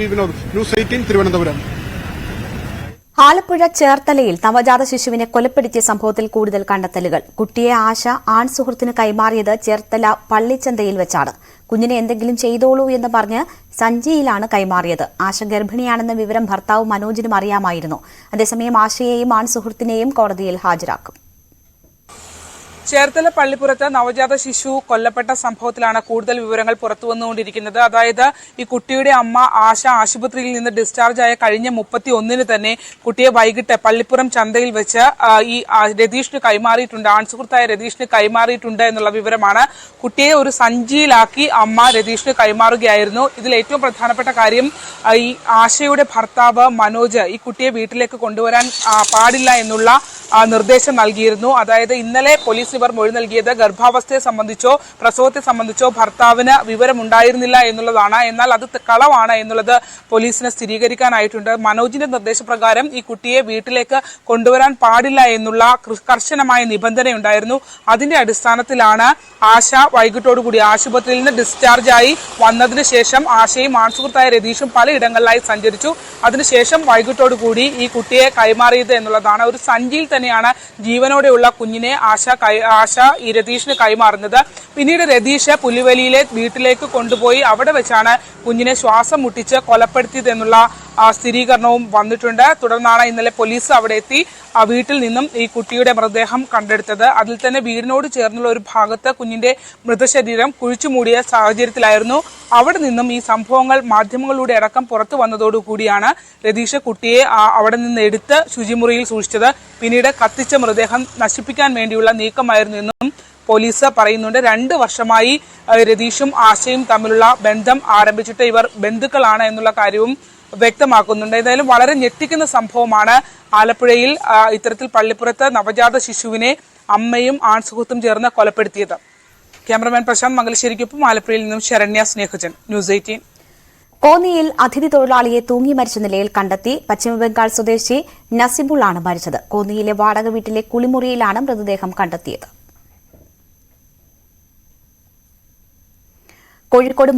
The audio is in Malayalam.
ന്യൂസ് 18 തിരുവനന്തപുരം. ആലപ്പുഴ ചേർത്തലയിൽ നവജാത ശിശുവിനെ കൊലപ്പെടുത്തിയ സംഭവത്തിൽ കൂടുതൽ കണ്ടെത്തലുകൾ. കുട്ടിയെ ആശ ആൺ സുഹൃത്തിന് കൈമാറിയത് ചേർത്തല പള്ളിച്ചന്തയിൽ വെച്ചാണ്. കുഞ്ഞിനെ എന്തെങ്കിലും ചെയ്തോളൂ എന്ന് പറഞ്ഞ് സഞ്ചിയിലാണ് കൈമാറിയത്. ആശ ഗർഭിണിയാണെന്ന വിവരം ഭർത്താവ് മനോജിനും അറിയാമായിരുന്നു. അതേസമയം ആശയെയും ആൺ സുഹൃത്തിനെയും കോടതിയിൽ ഹാജരാക്കും. ചേർത്തല പള്ളിപ്പുറത്ത് നവജാത ശിശു കൊല്ലപ്പെട്ട സംഭവത്തിലാണ് കൂടുതൽ വിവരങ്ങൾ പുറത്തുവന്നുകൊണ്ടിരിക്കുന്നത്. അതായത് ഈ കുട്ടിയുടെ അമ്മ ആശ ആശുപത്രിയിൽ നിന്ന് ഡിസ്ചാർജ് ആയ കഴിഞ്ഞ 31-ന് തന്നെ കുട്ടിയെ വൈകിട്ട് പള്ളിപ്പുറം ചന്തയിൽ വെച്ച് ഈ രതീഷിന് കൈമാറിയിട്ടുണ്ട്, ആൺസുഹൃത്തായ രതീഷിന് കൈമാറിയിട്ടുണ്ട് എന്നുള്ള വിവരമാണ്. കുട്ടിയെ ഒരു സഞ്ചിയിലാക്കി അമ്മ രതീഷിന് കൈമാറുകയായിരുന്നു. ഇതിൽ ഏറ്റവും പ്രധാനപ്പെട്ട കാര്യം ഈ ആശയുടെ ഭർത്താവ് മനോജ് ഈ കുട്ടിയെ വീട്ടിലേക്ക് കൊണ്ടുവരാൻ പാടില്ല എന്നുള്ള നിർദ്ദേശം നൽകിയിരുന്നു. അതായത് ഇന്നലെ പോലീസ് ഇവർ മൊഴി നൽകിയത് ഗർഭാവസ്ഥയെ സംബന്ധിച്ചോ പ്രസവത്തെ സംബന്ധിച്ചോ ഭർത്താവിന് വിവരമുണ്ടായിരുന്നില്ല എന്നുള്ളതാണ്. എന്നാൽ അത് കളവാണ് എന്നുള്ളത് പോലീസിന് സ്ഥിരീകരിക്കാനായിട്ടുണ്ട്. മനോജിന്റെ നിർദ്ദേശപ്രകാരം ഈ കുട്ടിയെ വീട്ടിലേക്ക് കൊണ്ടുവരാൻ പാടില്ല എന്നുള്ള കർശനമായ നിബന്ധനയുണ്ടായിരുന്നു. അതിന്റെ അടിസ്ഥാനത്തിലാണ് ആശ വൈകിട്ടോടുകൂടി ആശുപത്രിയിൽ നിന്ന് ഡിസ്ചാർജ് ആയി വന്നതിന് ശേഷം ആശയും ആൺസുഹൃത്തായ രതീഷും പലയിടങ്ങളിലായി സഞ്ചരിച്ചു. അതിനുശേഷം വൈകിട്ടോടുകൂടി ഈ കുട്ടിയെ കൈമാറിയത് എന്നുള്ളതാണ്. ഒരു സഞ്ചിയിൽ തന്നെയാണ് ജീവനോടെയുള്ള കുഞ്ഞിനെ ആശ ഈ രതീഷിന് കൈമാറുന്നത്. പിന്നീട് രതീഷ് പുലിവലിയിലെ വീട്ടിലേക്ക് കൊണ്ടുപോയി അവിടെ വെച്ചാണ് കുഞ്ഞിനെ ശ്വാസം മുട്ടിച്ച് കൊലപ്പെടുത്തിയത് എന്നുള്ള സ്ഥിരീകരണവും വന്നിട്ടുണ്ട്. തുടർന്നാണ് ഇന്നലെ പോലീസ് അവിടെ എത്തി വീട്ടിൽ നിന്നും ഈ കുട്ടിയുടെ മൃതദേഹം കണ്ടെടുത്തത്. അതിൽ തന്നെ വീടിനോട് ചേർന്നുള്ള ഒരു ഭാഗത്ത് കുഞ്ഞിന്റെ മൃതശരീരം കുഴിച്ചുമൂടിയ സാഹചര്യത്തിലായിരുന്നു. അവിടെ നിന്നും ഈ സംഭവങ്ങൾ മാധ്യമങ്ങളിലൂടെ അടക്കം പുറത്തു വന്നതോടുകൂടിയാണ് രതീഷ് കുട്ടിയെ അവിടെ നിന്ന് എടുത്ത് ശുചിമുറിയിൽ സൂക്ഷിച്ചത്. പിന്നീട് കത്തിച്ച മൃതദേഹം നശിപ്പിക്കാൻ വേണ്ടിയുള്ള നീക്കമായിരുന്നു എന്നും പോലീസ് പറയുന്നുണ്ട്. 2 വർഷമായി രതീഷും ആശയും തമ്മിലുള്ള ബന്ധം ആരംഭിച്ചിട്ട് ഇവർ ബന്ധുക്കളാണ് എന്നുള്ള കാര്യവും വ്യക്തമാക്കുന്നുണ്ട്. ഏതായാലും വളരെ ഞെട്ടിക്കുന്ന സംഭവമാണ് ആലപ്പുഴയിൽ ഇത്തരത്തിൽ പള്ളിപ്പുറത്ത് നവജാത ശിശുവിനെ അമ്മയും ആൺസുഹൃത്തും ചേർന്ന് കൊലപ്പെടുത്തിയത്. ക്യാമറമാൻ പ്രശാന്ത് മംഗലശ്ശേരിക്കൊപ്പം ആലപ്പുഴയിൽ നിന്നും ശരണ്യ സ്നേഹജൻ, ന്യൂസ് 18. കോന്നിയിൽ അതിഥി തൊഴിലാളിയെ തൂങ്ങി മരിച്ച നിലയിൽ കണ്ടെത്തി. പശ്ചിമബംഗാൾ സ്വദേശി നസിബുളാണ് മരിച്ചത്. കോന്നിയിലെ വാടക വീട്ടിലെ കുളിമുറിയിലാണ് മൃതദേഹം കണ്ടെത്തിയത്. കോഴിക്കോട്